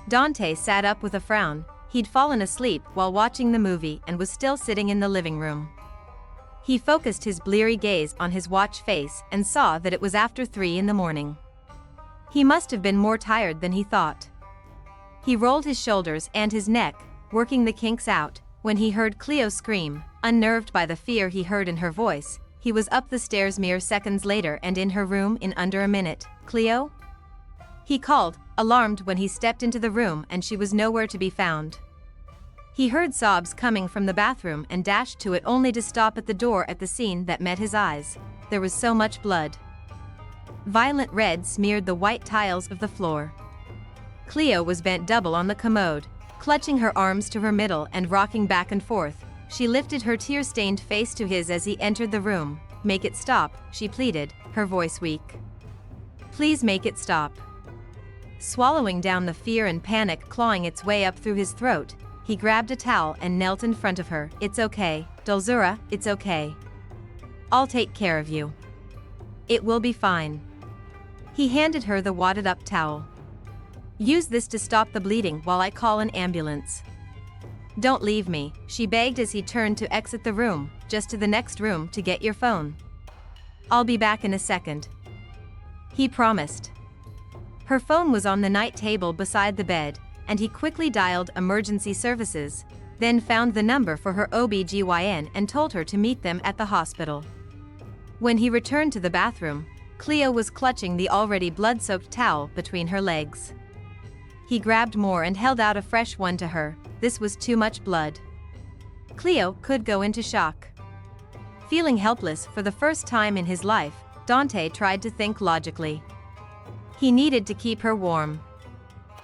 Dante sat up with a frown. He'd fallen asleep while watching the movie and was still sitting in the living room. He focused his bleary gaze on his watch face and saw that it was after 3 in the morning. He must have been more tired than he thought. He rolled his shoulders and his neck, working the kinks out, when he heard Cleo scream. Unnerved by the fear he heard in her voice, he was up the stairs mere seconds later and in her room in under a minute. "Cleo?" He called, alarmed when he stepped into the room and she was nowhere to be found. He heard sobs coming from the bathroom and dashed to it only to stop at the door at the scene that met his eyes. There was so much blood. Violent red smeared the white tiles of the floor. Cleo was bent double on the commode, clutching her arms to her middle and rocking back and forth. She lifted her tear-stained face to his as he entered the room. "Make it stop," she pleaded, her voice weak. "Please make it stop." Swallowing down the fear and panic clawing its way up through his throat, he grabbed a towel and knelt in front of her. "It's okay, Dulzura, it's okay. I'll take care of you. It will be fine." He handed her the wadded-up towel. "Use this to stop the bleeding while I call an ambulance." "Don't leave me," she begged as he turned to exit the room. "Just to the next room to get your phone. I'll be back in a second," he promised. Her phone was on the night table beside the bed, and he quickly dialed emergency services, then found the number for her OB/GYN and told her to meet them at the hospital. When he returned to the bathroom, Cleo was clutching the already blood-soaked towel between her legs. He grabbed more and held out a fresh one to her. This was too much blood. Cleo could go into shock. Feeling helpless for the first time in his life, Dante tried to think logically. He needed to keep her warm.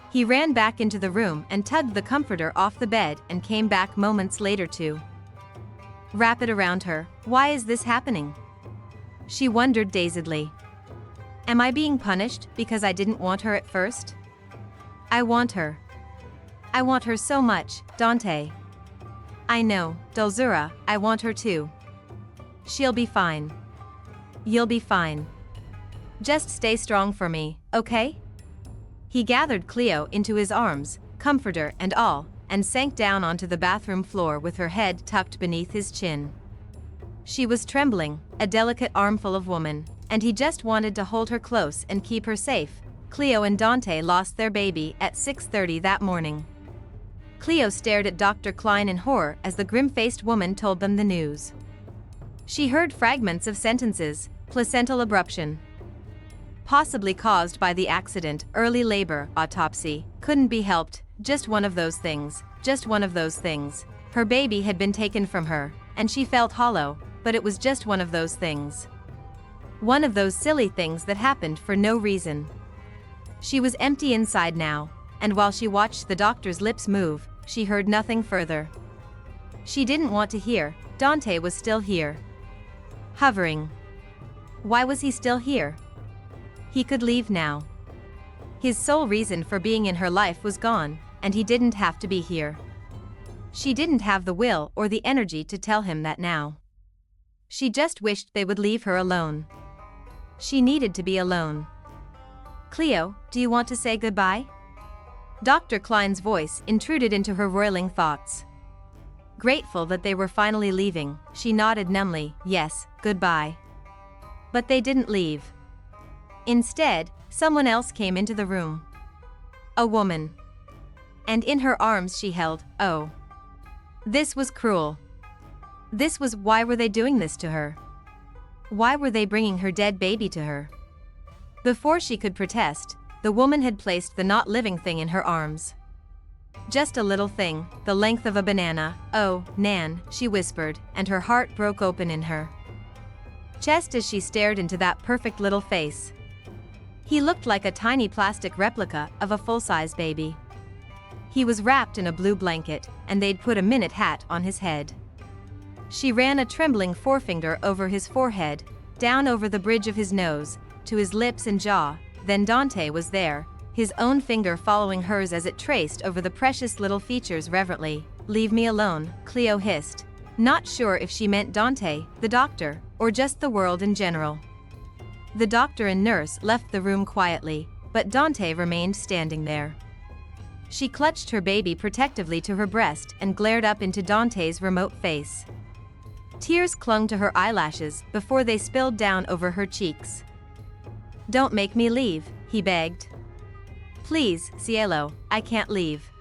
He ran back into the room and tugged the comforter off the bed and came back moments later to wrap it around her. "Why is this happening?" she wondered dazedly. "Am I being punished because I didn't want her at first? I want her. I want her so much, Dante. I know, Dulzura, I want her too. She'll be fine. You'll be fine. Just stay strong for me, okay?" He gathered Cleo into his arms, comforter and all, and sank down onto the bathroom floor with her head tucked beneath his chin. She was trembling, a delicate armful of woman, and he just wanted to hold her close and keep her safe. Cleo and Dante lost their baby at 6:30 that morning. Cleo stared at Dr. Klein in horror as the grim-faced woman told them the news. She heard fragments of sentences. Placental abruption. Possibly caused by the accident. Early labor. Autopsy. Couldn't be helped. Just one of those things. Just one of those things. Her baby had been taken from her, and she felt hollow, but it was just one of those things. One of those silly things that happened for no reason. She was empty inside now, and while she watched the doctor's lips move, she heard nothing further. She didn't want to hear. Dante was still here. Hovering. Why was he still here? He could leave now. His sole reason for being in her life was gone, and he didn't have to be here. She didn't have the will or the energy to tell him that now. She just wished they would leave her alone. She needed to be alone. "Cleo, do you want to say goodbye?" Dr. Klein's voice intruded into her roiling thoughts. Grateful that they were finally leaving, she nodded numbly. "Yes, goodbye." But they didn't leave. Instead, someone else came into the room. A woman. And in her arms she held, oh. This was cruel. This was why were they doing this to her? Why were they bringing her dead baby to her? Before she could protest, the woman had placed the not living thing in her arms. "Just a little thing, the length of a banana. Oh, Nan," she whispered, and her heart broke open in her chest as she stared into that perfect little face. He looked like a tiny plastic replica of a full-size baby. He was wrapped in a blue blanket, and they'd put a minute hat on his head. She ran a trembling forefinger over his forehead, down over the bridge of his nose, to his lips and jaw. Then Dante was there, his own finger following hers as it traced over the precious little features reverently. "Leave me alone," Cleo hissed, not sure if she meant Dante, the doctor, or just the world in general. The doctor and nurse left the room quietly, but Dante remained standing there. She clutched her baby protectively to her breast and glared up into Dante's remote face. Tears clung to her eyelashes before they spilled down over her cheeks. "Don't make me leave," he begged. "Please, Cielo, I can't leave."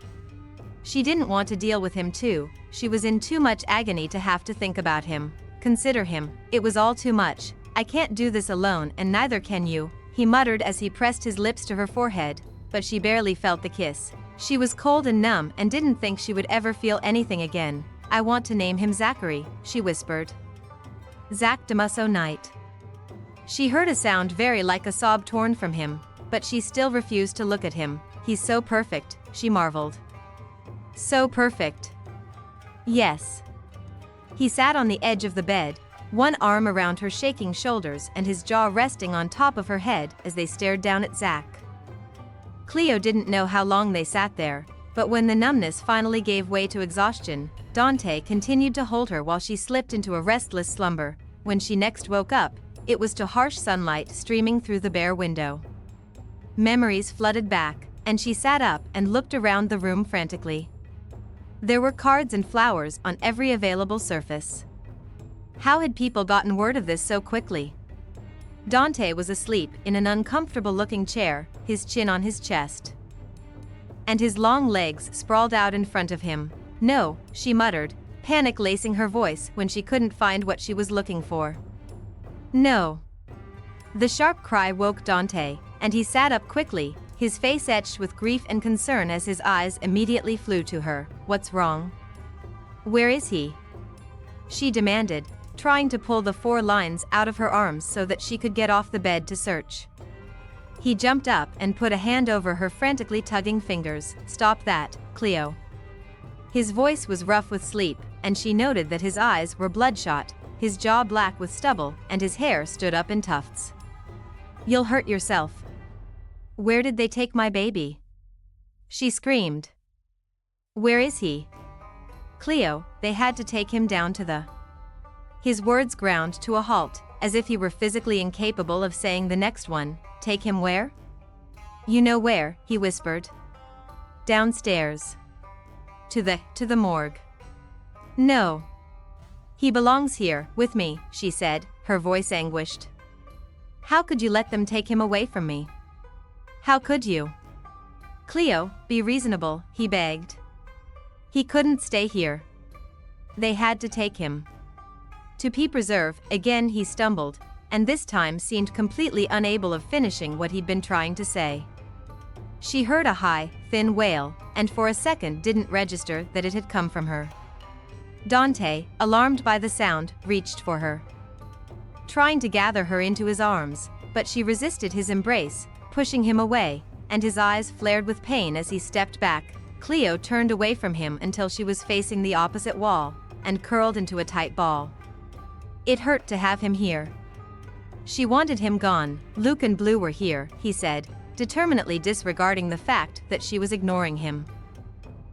She didn't want to deal with him too. She was in too much agony to have to think about him, consider him. It was all too much. "I can't do this alone, and neither can you," he muttered as he pressed his lips to her forehead, but she barely felt the kiss. She was cold and numb and didn't think she would ever feel anything again. "I want to name him Zachary," she whispered. "Zach Damaso Knight." She heard a sound very like a sob torn from him, but she still refused to look at him. "He's so perfect," she marveled. "So perfect." "Yes." He sat on the edge of the bed, one arm around her shaking shoulders and his jaw resting on top of her head as they stared down at Zach. Cleo didn't know how long they sat there, but when the numbness finally gave way to exhaustion, Dante continued to hold her while she slipped into a restless slumber. When she next woke up, it was to harsh sunlight streaming through the bare window. Memories flooded back, and she sat up and looked around the room frantically. There were cards and flowers on every available surface. How had people gotten word of this so quickly? Dante was asleep in an uncomfortable-looking chair, his chin on his chest. And his long legs sprawled out in front of him. "No," she muttered, panic lacing her voice when she couldn't find what she was looking for. "No." The sharp cry woke Dante, and he sat up quickly, his face etched with grief and concern as his eyes immediately flew to her. "What's wrong? Where is he?" she demanded, trying to pull the 4 lines out of her arms so that she could get off the bed to search. He jumped up and put a hand over her frantically tugging fingers. "Stop that, Cleo." His voice was rough with sleep, and she noted that his eyes were bloodshot, his jaw black with stubble, and his hair stood up in tufts. "You'll hurt yourself." "Where did they take my baby?" she screamed. "Where is he?" "Cleo, they had to take him down to the..." His words ground to a halt, as if he were physically incapable of saying the next one. "Take him where?" "You know where," he whispered. "Downstairs. To the morgue." "No. He belongs here, with me," she said, her voice anguished. "How could you let them take him away from me? How could you?" "Cleo, be reasonable," he begged. "He couldn't stay here. They had to take him to Peep Reserve." Again he stumbled, and this time seemed completely unable of finishing what he'd been trying to say. She heard a high, thin wail, and for a second didn't register that it had come from her. Dante, alarmed by the sound, reached for her, trying to gather her into his arms, but she resisted his embrace, pushing him away, and his eyes flared with pain as he stepped back. Cleo turned away from him until she was facing the opposite wall, and curled into a tight ball. It hurt to have him here. She wanted him gone. "Luke and Blue were here," he said, determinately disregarding the fact that she was ignoring him.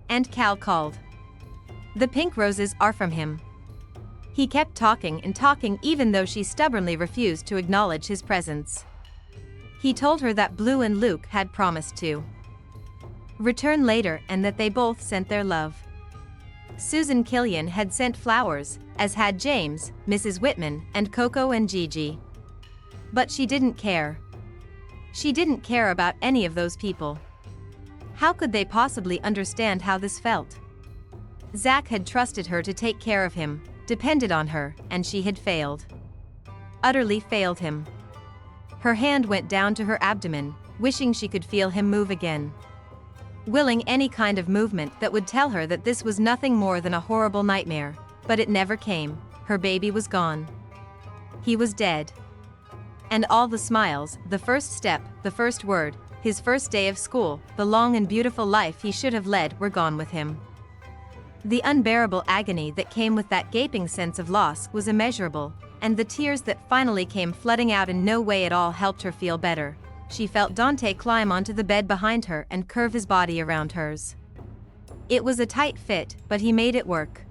"And Cal called. The pink roses are from him." He kept talking and talking even though she stubbornly refused to acknowledge his presence. He told her that Blue and Luke had promised to return later and that they both sent their love. Susan Killian had sent flowers, as had James, Mrs. Whitman, and Coco and Gigi. But she didn't care. She didn't care about any of those people. How could they possibly understand how this felt? Zach had trusted her to take care of him, depended on her, and she had failed. Utterly failed him. Her hand went down to her abdomen, wishing she could feel him move again. Willing any kind of movement that would tell her that this was nothing more than a horrible nightmare, but it never came. Her baby was gone. He was dead. And all the smiles, the first step, the first word, his first day of school, the long and beautiful life he should have led were gone with him. The unbearable agony that came with that gaping sense of loss was immeasurable, and the tears that finally came flooding out in no way at all helped her feel better. She felt Dante climb onto the bed behind her and curve his body around hers. It was a tight fit, but he made it work.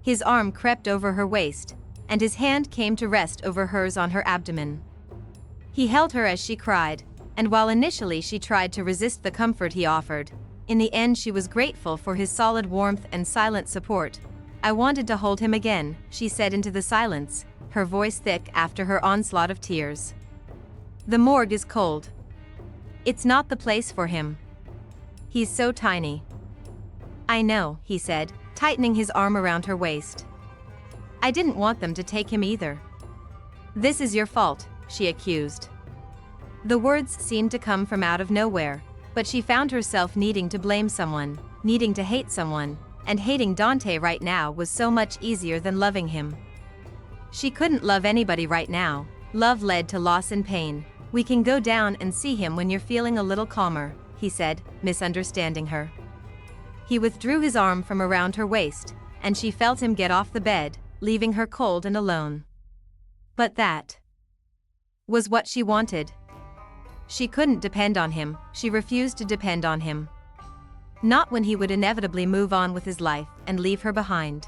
His arm crept over her waist, and his hand came to rest over hers on her abdomen. He held her as she cried, and while initially she tried to resist the comfort he offered, In the end she was grateful for his solid warmth and silent support. I wanted to hold him again, she said into the silence, her voice thick after her onslaught of tears. The morgue is cold. It's not the place for him. He's so tiny. I know, he said, tightening his arm around her waist. I didn't want them to take him either. This is your fault, she accused. The words seemed to come from out of nowhere, but she found herself needing to blame someone, needing to hate someone, and hating Dante right now was so much easier than loving him. She couldn't love anybody right now. Love led to loss and pain. We can go down and see him when you're feeling a little calmer, he said, misunderstanding her. He withdrew his arm from around her waist, and she felt him get off the bed, leaving her cold and alone. But that was what she wanted. She couldn't depend on him, she refused to depend on him. Not when he would inevitably move on with his life and leave her behind.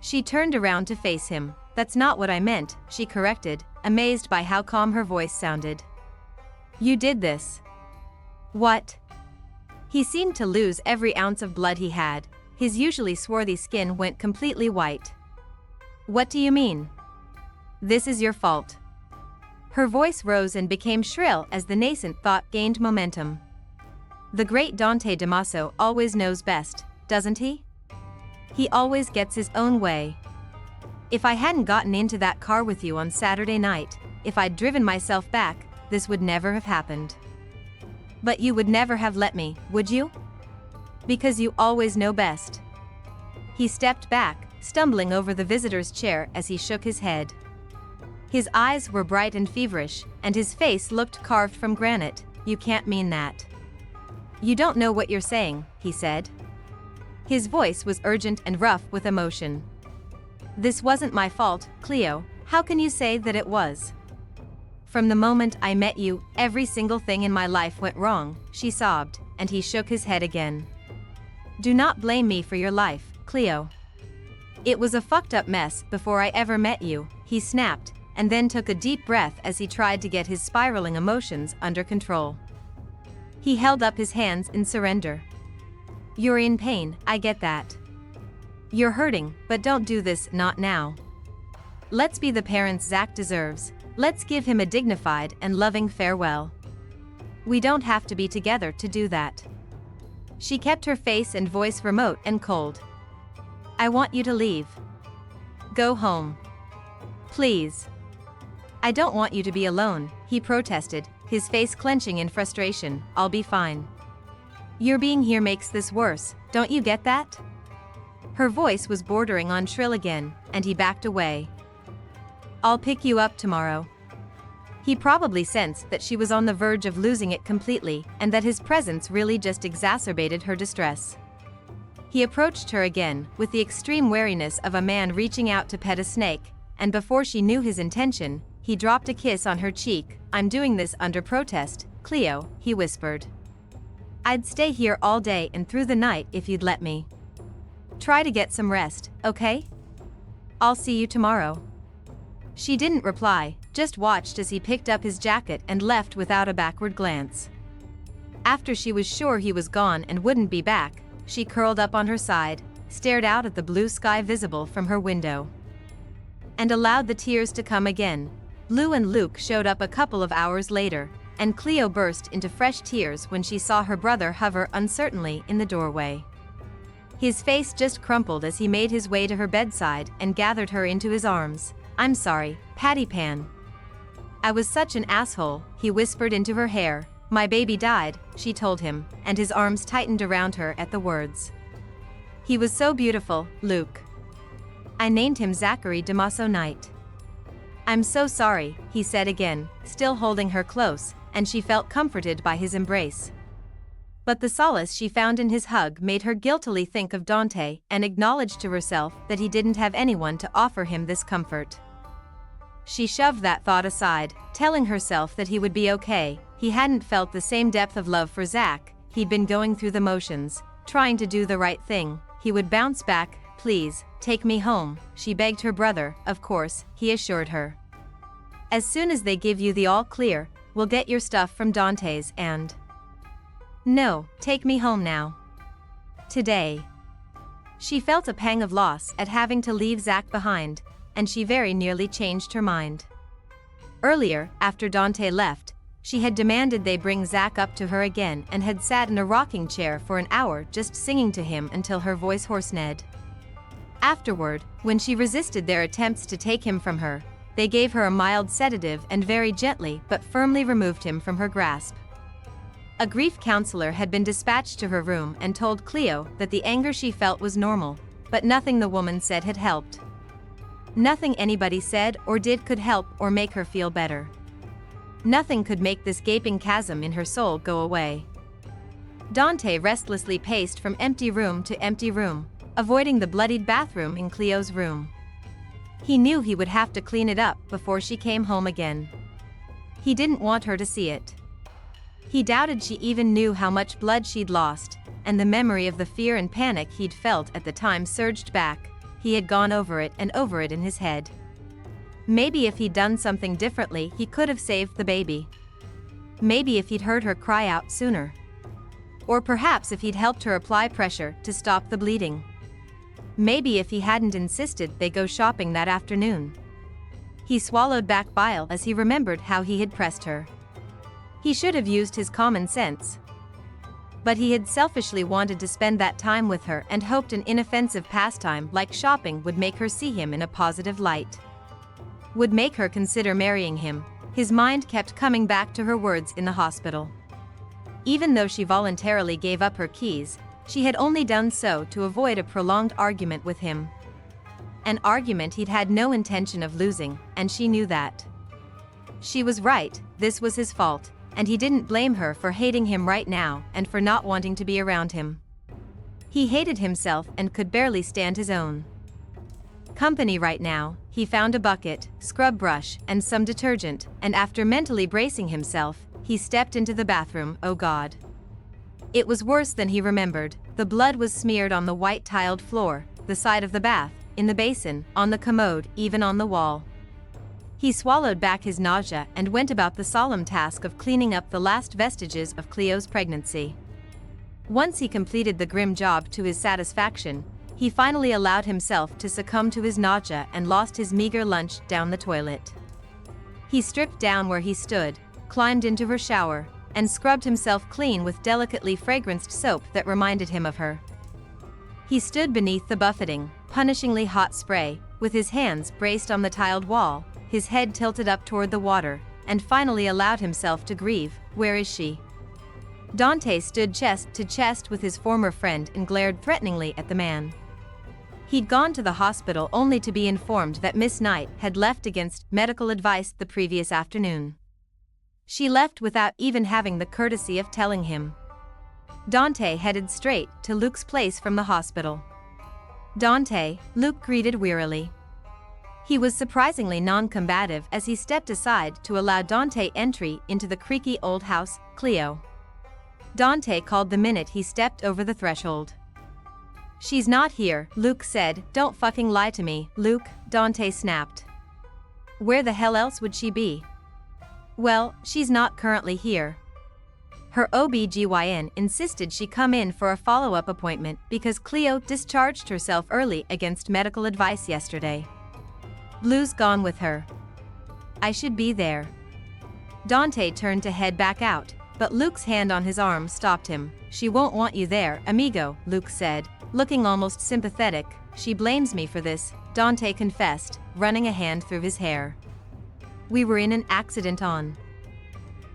She turned around to face him. That's not what I meant, she corrected, amazed by how calm her voice sounded. You did this. What? He seemed to lose every ounce of blood he had. His usually swarthy skin went completely white. What do you mean? This is your fault. Her voice rose and became shrill as the nascent thought gained momentum. The great Dante Damaso always knows best, doesn't he? He always gets his own way. If I hadn't gotten into that car with you on Saturday night, if I'd driven myself back, this would never have happened. But you would never have let me, would you? Because you always know best. He stepped back, stumbling over the visitor's chair as he shook his head. His eyes were bright and feverish, and his face looked carved from granite. You can't mean that. You don't know what you're saying, he said. His voice was urgent and rough with emotion. This wasn't my fault, Cleo, how can you say that it was? From the moment I met you, every single thing in my life went wrong, she sobbed, and he shook his head again. Do not blame me for your life, Cleo. It was a fucked up mess before I ever met you, he snapped, and then took a deep breath as he tried to get his spiraling emotions under control. He held up his hands in surrender. You're in pain, I get that. You're hurting, but don't do this, not now. Let's be the parents Zach deserves. Let's give him a dignified and loving farewell. We don't have to be together to do that. She kept her face and voice remote and cold. I want you to leave. Go home. Please. I don't want you to be alone, he protested, his face clenching in frustration. I'll be fine. Your being here makes this worse, don't you get that? Her voice was bordering on shrill again, and he backed away. I'll pick you up tomorrow. He probably sensed that she was on the verge of losing it completely, and that his presence really just exacerbated her distress. He approached her again, with the extreme wariness of a man reaching out to pet a snake, and before she knew his intention, he dropped a kiss on her cheek. I'm doing this under protest, Cleo, he whispered. I'd stay here all day and through the night if you'd let me. Try to get some rest, okay? I'll see you tomorrow. She didn't reply, just watched as he picked up his jacket and left without a backward glance. After she was sure he was gone and wouldn't be back, she curled up on her side, stared out at the blue sky visible from her window, and allowed the tears to come again. Lou and Luke showed up a couple of hours later, and Cleo burst into fresh tears when she saw her brother hover uncertainly in the doorway. His face just crumpled as he made his way to her bedside and gathered her into his arms. I'm sorry, Patty Pan. I was such an asshole, he whispered into her hair. My baby died, she told him, and his arms tightened around her at the words. He was so beautiful, Luke. I named him Zachary Damaso Knight. I'm so sorry, he said again, still holding her close, and she felt comforted by his embrace. But the solace she found in his hug made her guiltily think of Dante and acknowledge to herself that he didn't have anyone to offer him this comfort. She shoved that thought aside, telling herself that he would be okay. He hadn't felt the same depth of love for Zach, he'd been going through the motions, trying to do the right thing. He would bounce back. Please, take me home, she begged her brother. Of course, he assured her. As soon as they give you the all clear, we'll get your stuff from Dante's and... No, take me home now. Today. She felt a pang of loss at having to leave Zach behind, and she very nearly changed her mind. Earlier, after Dante left, she had demanded they bring Zach up to her again and had sat in a rocking chair for an hour just singing to him until her voice hoarsened. Afterward, when she resisted their attempts to take him from her, they gave her a mild sedative and very gently but firmly removed him from her grasp. A grief counselor had been dispatched to her room and told Cleo that the anger she felt was normal, but nothing the woman said had helped. Nothing anybody said or did could help or make her feel better. Nothing could make this gaping chasm in her soul go away. Dante restlessly paced from empty room to empty room, avoiding the bloodied bathroom in Cleo's room. He knew he would have to clean it up before she came home again. He didn't want her to see it. He doubted she even knew how much blood she'd lost, and the memory of the fear and panic he'd felt at the time surged back. He had gone over it in his head. Maybe if he'd done something differently, he could have saved the baby. Maybe if he'd heard her cry out sooner. Or perhaps if he'd helped her apply pressure to stop the bleeding. Maybe if he hadn't insisted they go shopping that afternoon. He swallowed back bile as he remembered how he had pressed her. He should have used his common sense. But he had selfishly wanted to spend that time with her and hoped an inoffensive pastime like shopping would make her see him in a positive light. Would make her consider marrying him. His mind kept coming back to her words in the hospital. Even though she voluntarily gave up her keys, she had only done so to avoid a prolonged argument with him. An argument he'd had no intention of losing, and she knew that. She was right, this was his fault, and he didn't blame her for hating him right now and for not wanting to be around him. He hated himself and could barely stand his own company right now. He found a bucket, scrub brush, and some detergent, and after mentally bracing himself, he stepped into the bathroom. Oh God. It was worse than he remembered. The blood was smeared on the white tiled floor, the side of the bath, in the basin, on the commode, even on the wall. He swallowed back his nausea and went about the solemn task of cleaning up the last vestiges of Cleo's pregnancy. Once he completed the grim job to his satisfaction, he finally allowed himself to succumb to his nausea and lost his meager lunch down the toilet. He stripped down where he stood, climbed into her shower, and scrubbed himself clean with delicately fragranced soap that reminded him of her. He stood beneath the buffeting, punishingly hot spray, with his hands braced on the tiled wall, his head tilted up toward the water, and finally allowed himself to grieve. Where is she? Dante stood chest to chest with his former friend and glared threateningly at the man. He'd gone to the hospital only to be informed that Miss Knight had left against medical advice the previous afternoon. She left without even having the courtesy of telling him. Dante headed straight to Luke's place from the hospital. Dante, Luke greeted wearily. He was surprisingly non-combative as he stepped aside to allow Dante entry into the creaky old house. Cleo. Dante called the minute he stepped over the threshold. She's not here, Luke said. Don't fucking lie to me, Luke, Dante snapped. Where the hell else would she be? Well, she's not currently here. Her OB/GYN insisted she come in for a follow-up appointment because Cleo discharged herself early against medical advice yesterday. Blue's gone with her. I should be there. Dante turned to head back out, but Luke's hand on his arm stopped him. She won't want you there, amigo, Luke said, looking almost sympathetic. She blames me for this, Dante confessed, running a hand through his hair. We were in an accident on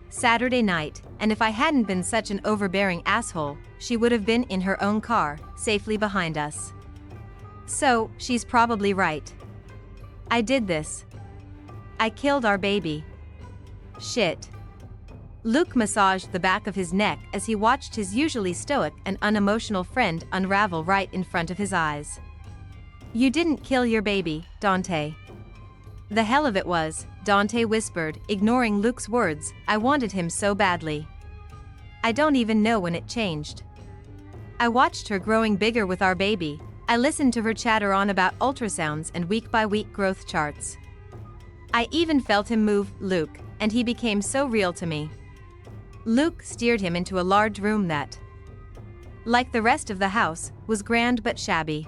Saturday night, and if I hadn't been such an overbearing asshole, she would have been in her own car, safely behind us. So, she's probably right. I did this. I killed our baby. Shit. Luke massaged the back of his neck as he watched his usually stoic and unemotional friend unravel right in front of his eyes. You didn't kill your baby, Dante. The hell of it was, Dante whispered, ignoring Luke's words. I wanted him so badly. I don't even know when it changed. I watched her growing bigger with our baby. I listened to her chatter on about ultrasounds and week-by-week growth charts. I even felt him move, Luke, and he became so real to me. Luke steered him into a large room that, like the rest of the house, was grand but shabby.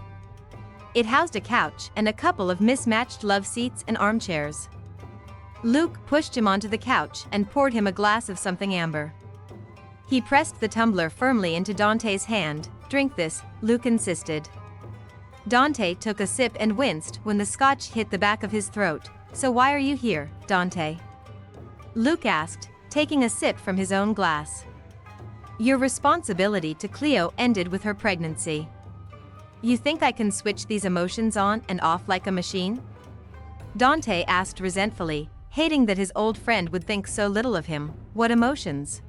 It housed a couch and a couple of mismatched love seats and armchairs. Luke pushed him onto the couch and poured him a glass of something amber. He pressed the tumbler firmly into Dante's hand. "Drink this," Luke insisted. Dante took a sip and winced when the scotch hit the back of his throat. "So why are you here, Dante?" Luke asked, taking a sip from his own glass. "Your responsibility to Cleo ended with her pregnancy. You think I can switch these emotions on and off like a machine?" Dante asked resentfully, hating that his old friend would think so little of him. "What emotions?"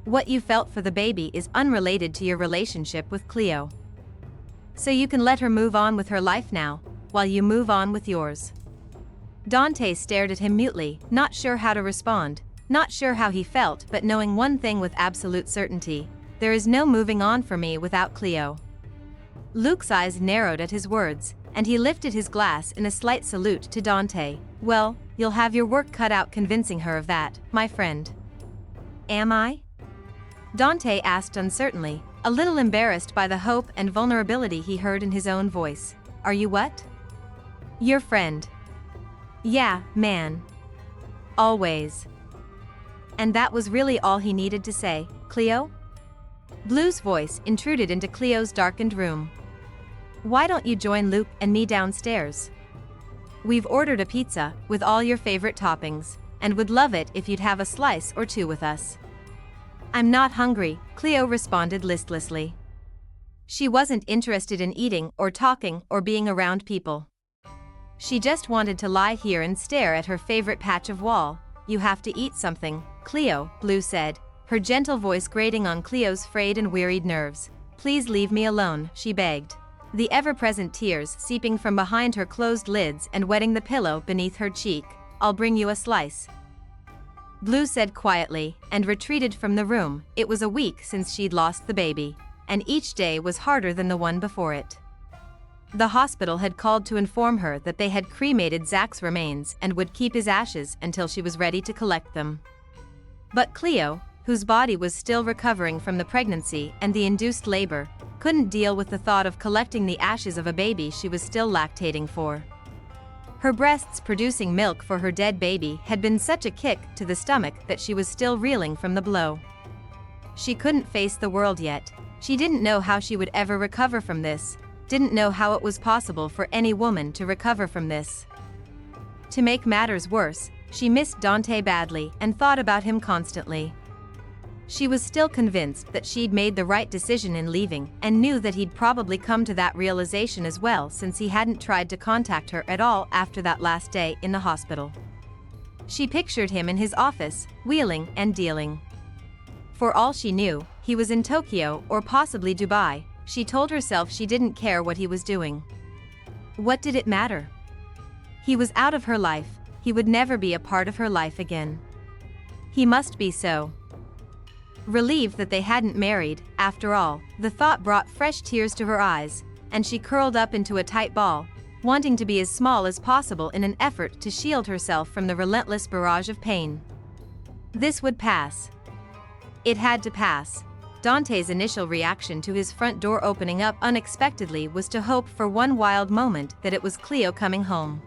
"What you felt for the baby is unrelated to your relationship with Cleo. So you can let her move on with her life now, while you move on with yours." Dante stared at him mutely, not sure how to respond, not sure how he felt, but knowing one thing with absolute certainty: there is no moving on for me without Cleo. Luke's eyes narrowed at his words, and he lifted his glass in a slight salute to Dante. "Well, you'll have your work cut out convincing her of that, my friend." "Am I?" Dante asked uncertainly, a little embarrassed by the hope and vulnerability he heard in his own voice. "Are you what?" "Your friend." "Yeah, man. Always." And that was really all he needed to say. "Cleo?" Blue's voice intruded into Cleo's darkened room. "Why don't you join Luke and me downstairs? We've ordered a pizza, with all your favorite toppings, and would love it if you'd have a slice or two with us." "I'm not hungry," Cleo responded listlessly. She wasn't interested in eating or talking or being around people. She just wanted to lie here and stare at her favorite patch of wall. "You have to eat something, Cleo," Blue said, her gentle voice grating on Cleo's frayed and wearied nerves. "Please leave me alone," she begged, the ever-present tears seeping from behind her closed lids and wetting the pillow beneath her cheek. "I'll bring you a slice," Blue said quietly, and retreated from the room. It was a week since she'd lost the baby, and each day was harder than the one before it. The hospital had called to inform her that they had cremated Zach's remains and would keep his ashes until she was ready to collect them. But Cleo, whose body was still recovering from the pregnancy and the induced labor, couldn't deal with the thought of collecting the ashes of a baby she was still lactating for. Her breasts producing milk for her dead baby had been such a kick to the stomach that she was still reeling from the blow. She couldn't face the world yet. She didn't know how she would ever recover from this, didn't know how it was possible for any woman to recover from this. To make matters worse, she missed Dante badly and thought about him constantly. She was still convinced that she'd made the right decision in leaving and knew that he'd probably come to that realization as well, since he hadn't tried to contact her at all after that last day in the hospital. She pictured him in his office, wheeling and dealing. For all she knew, he was in Tokyo or possibly Dubai. She told herself she didn't care what he was doing. What did it matter? He was out of her life. He would never be a part of her life again. He must be so. Relieved that they hadn't married, after all, the thought brought fresh tears to her eyes, and she curled up into a tight ball, wanting to be as small as possible in an effort to shield herself from the relentless barrage of pain. This would pass. It had to pass. Dante's initial reaction to his front door opening up unexpectedly was to hope for one wild moment that it was Cleo coming home.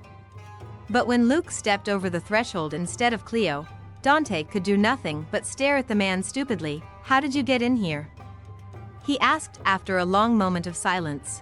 But when Luke stepped over the threshold instead of Cleo, Dante could do nothing but stare at the man stupidly. "How did you get in here?" he asked after a long moment of silence.